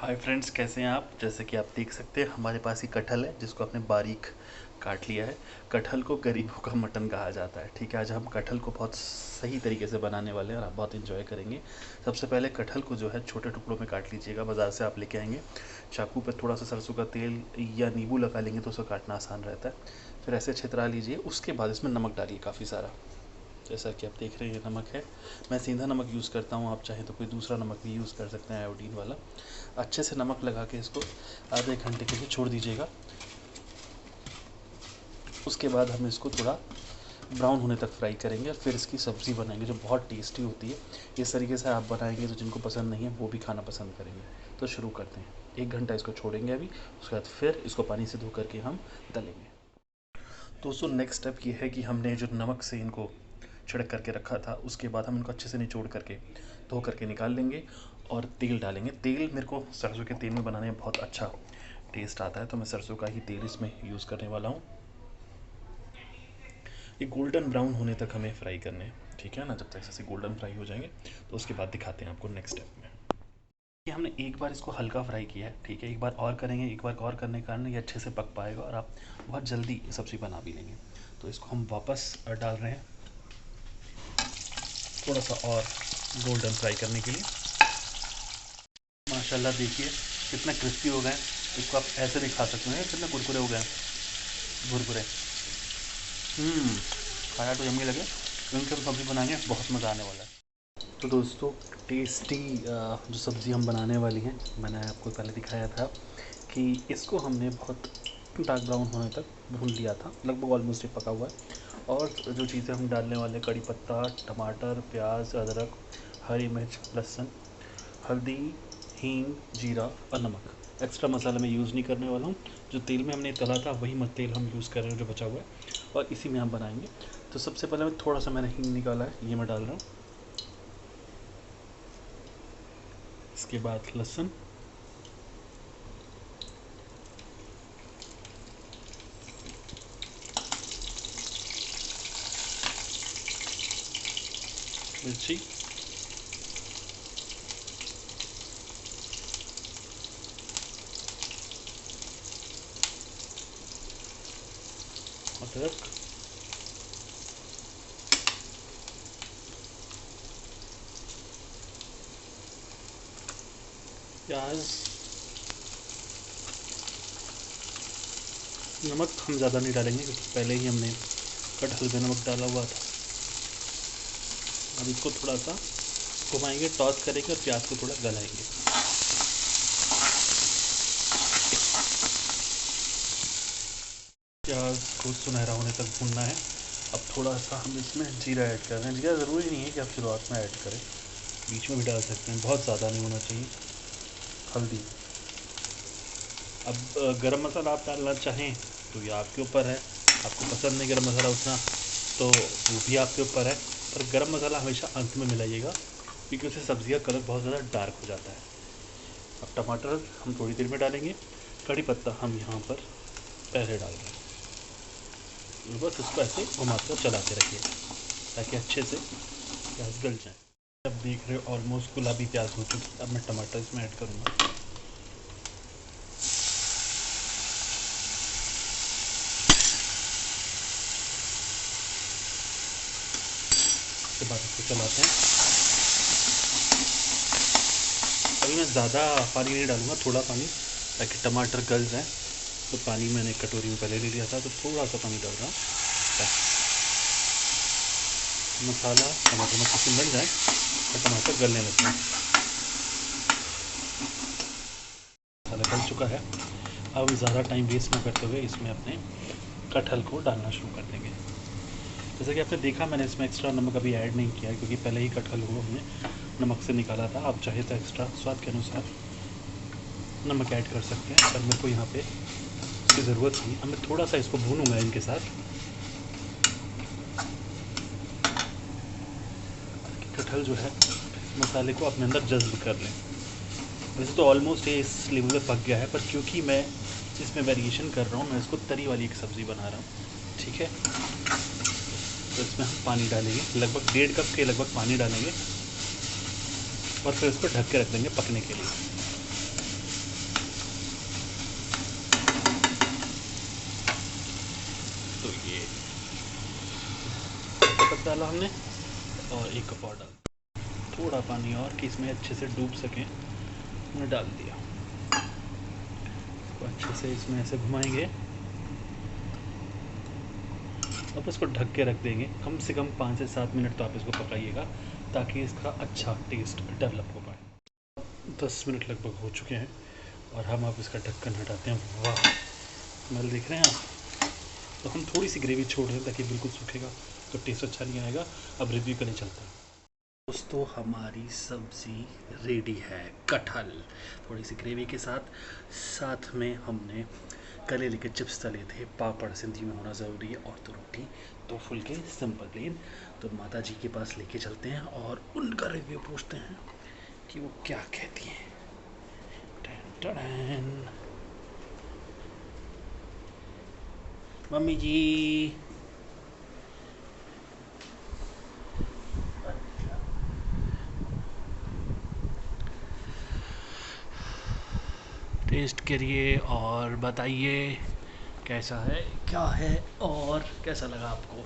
Hi friends, कैसे हैं आप। जैसे कि आप देख सकते हैं हमारे पास ये कटहल है जिसको आपने बारीक काट लिया है। कटहल को गरीबों का मटन कहा जाता है। ठीक है, आज हम कटहल को बहुत सही तरीके से बनाने वाले हैं और आप बहुत इन्जॉय करेंगे। सबसे पहले कटहल को जो है छोटे टुकड़ों में काट लीजिएगा। बाज़ार से आप लेके आएंगे, चाकू पर थोड़ा सा सरसों का तेल या नींबू लगा लेंगे तो उसको काटना आसान रहता है। फिर ऐसे छितरा लीजिए। उसके बाद इसमें नमक डालिए काफ़ी सारा। जैसा कि आप देख रहे हैं नमक है। मैं सीधा नमक यूज़ करता हूँ, आप चाहें तो कोई दूसरा नमक भी यूज़ कर सकते हैं, आयोडीन वाला। अच्छे से नमक लगा के इसको आधे घंटे के लिए छोड़ दीजिएगा। उसके बाद हम इसको थोड़ा ब्राउन होने तक फ्राई करेंगे और फिर इसकी सब्ज़ी बनाएंगे जो बहुत टेस्टी होती है। इस तरीके से आप बनाएंगे तो जिनको पसंद नहीं है वो भी खाना पसंद करेंगे। तो शुरू करते हैं। 1 घंटा इसको छोड़ेंगे अभी, उसके बाद फिर इसको पानी से धो करके हम तलेंगे। दोस्तों, नेक्स्ट स्टेप ये है कि हमने जो नमक से इनको छिड़क करके रखा था उसके बाद हम इनको अच्छे से निचोड़ करके धो करके निकाल लेंगे और तेल डालेंगे। तेल मेरे को सरसों के तेल में बनाने में बहुत अच्छा टेस्ट आता है, तो मैं सरसों का ही तेल इसमें यूज़ करने वाला हूँ। ये गोल्डन ब्राउन होने तक हमें फ्राई करने हैं, ठीक है ना। जब तक ऐसे गोल्डन फ्राई हो जाएंगे तो उसके बाद दिखाते हैं आपको नेक्स्ट स्टेप में। ये हमने एक बार इसको हल्का फ्राई किया है, ठीक है। एक बार और करेंगे, एक बार और करने के कारण ये अच्छे से पक पाएगा और आप बहुत जल्दी सब्ज़ी बना भी लेंगे। तो इसको हम वापस डाल रहे हैं थोड़ा सा और गोल्डन फ्राई करने के लिए। माशाल्लाह देखिए कितना क्रिस्पी हो गए। इसको आप ऐसे भी खा सकते हैं, कितने कुरकुरे हो गए, भुरभुरे। खाया तो यम्मी लगे। इनके भी सब्ज़ी बनाएंगे, बहुत मज़ा आने वाला है। तो दोस्तों, टेस्टी जो सब्ज़ी हम बनाने वाली हैं, मैंने आपको पहले दिखाया था कि इसको हमने बहुत डार्क ब्राउन होने तक भून लिया था, लगभग ऑलमोस्ट ये पका हुआ है। और जो चीज़ें हम डालने वाले हैं, कड़ी पत्ता, टमाटर, प्याज, अदरक, हरी मिर्च, लहसुन, हल्दी, हींग, जीरा और नमक। एक्स्ट्रा मसाला मैं यूज़ नहीं करने वाला हूँ। जो तेल में हमने तला था वही तेल हम यूज़ कर रहे हैं जो बचा हुआ है, और इसी में हम बनाएंगे। तो सबसे पहले मैं थोड़ा सा मैंने हींग निकाला है, ये मैं डाल रहा हूँ। इसके बाद लहसुन, मिर्ची, अदरक, प्याज। नमक हम ज़्यादा नहीं डालेंगे क्योंकि पहले ही हमने कटहल में नमक डाला हुआ था। अब इसको थोड़ा सा घुमाएंगे, टॉस करेंगे और प्याज को थोड़ा गलाएंगे। प्याज को सुनहरा होने तक भूनना है। अब थोड़ा सा हम इसमें जीरा ऐड कर रहे हैं। जीरा ज़रूरी नहीं है कि आप शुरुआत में ऐड करें, बीच में भी डाल सकते हैं, बहुत ज़्यादा नहीं होना चाहिए। हल्दी। अब गरम मसाला आप डालना चाहें तो ये आपके ऊपर है। आपको पसंद नहीं गरम मसाला उतना तो वो भी आपके ऊपर है, पर गरम मसाला हमेशा अंत में मिलाइएगा क्योंकि उससे सब्ज़ी का कलर बहुत ज़्यादा डार्क हो जाता है। अब टमाटर हम थोड़ी देर में डालेंगे। कड़ी पत्ता हम यहाँ पर पहले डाल रहे हैं। बस इसको ऐसे घुमाकर चलाते रखिए ताकि अच्छे से प्याज गल जाए। अब देख रहे हो ऑलमोस्ट गुलाबी प्याज हो चुकी है। अब मैं टमाटर इसमें ऐड करूँगा। उसके बाद इसको चलाते हैं। अभी मैं ज़्यादा पानी नहीं डालूँगा, थोड़ा पानी, ताकि टमाटर गल जाए। तो पानी मैंने कटोरी में पहले ले लिया था, तो थोड़ा सा पानी डाल रहा हूँ। मसाला टमाटर में अच्छे मिल जाए और टमाटर गलने लगते हैं। मसाला गल चुका है। अब हम ज़्यादा टाइम वेस्ट ना करते हुए इसमें अपने कटहल को डालना शुरू कर देंगे। जैसे कि आपने देखा, मैंने इसमें एक्स्ट्रा नमक अभी ऐड नहीं किया क्योंकि पहले ही कटहल को हमने नमक से निकाला था। आप चाहे तो एक्स्ट्रा स्वाद के अनुसार नमक ऐड कर सकते हैं, पर मेरे को यहाँ पे इसकी ज़रूरत नहीं। अब मैं थोड़ा सा इसको भूनूंगा इनके साथ, कटहल जो है मसाले को अपने अंदर जज्ब कर लें। वैसे तो ऑलमोस्ट ये इस लेवल में पक गया है, पर क्योंकि मैं इसमें वेरिएशन कर रहा हूँ, मैं इसको तरी वाली एक सब्ज़ी बना रहा हूँ, ठीक है। तो इसमें हम पानी डालेंगे, लगभग 1.5 कप के लगभग पानी डालेंगे और फिर इसको ढक के रख देंगे पकने के लिए। नमक डाला हमने और 1 कप और डाल, थोड़ा पानी और कि इसमें अच्छे से डूब सकें हमने डाल दिया। तो अच्छे से इसमें ऐसे घुमाएंगे। अब इसको ढक के रख देंगे कम से कम 5 से 7 मिनट। तो आप इसको पकाइएगा ताकि इसका अच्छा टेस्ट डेवलप हो पाए। 10 मिनट लगभग हो चुके हैं और हम अब इसका ढक्कन हटाते हैं। वाह, स्मेल देख रहे हैं आप। तो हम थोड़ी सी ग्रेवी छोड़ रहे हैं ताकि बिल्कुल सूखेगा तो टेस्ट अच्छा नहीं आएगा। अब रिव्यू करने चलते हैं। दोस्तों हमारी सब्ज़ी रेडी है, कटहल थोड़ी सी ग्रेवी के साथ। साथ में हमने करेले के चिप्स तले थे, पापड़ सिंधी में होना ज़रूरी है, और तो रोटी 2 फुलके सिंपल प्लेन। तो माता जी के पास लेके चलते हैं और उनका रिव्यू पूछते हैं कि वो क्या कहती हैं। टन टन। मम्मी जी, टेस्ट करिए और बताइए कैसा है, क्या है और कैसा लगा आपको।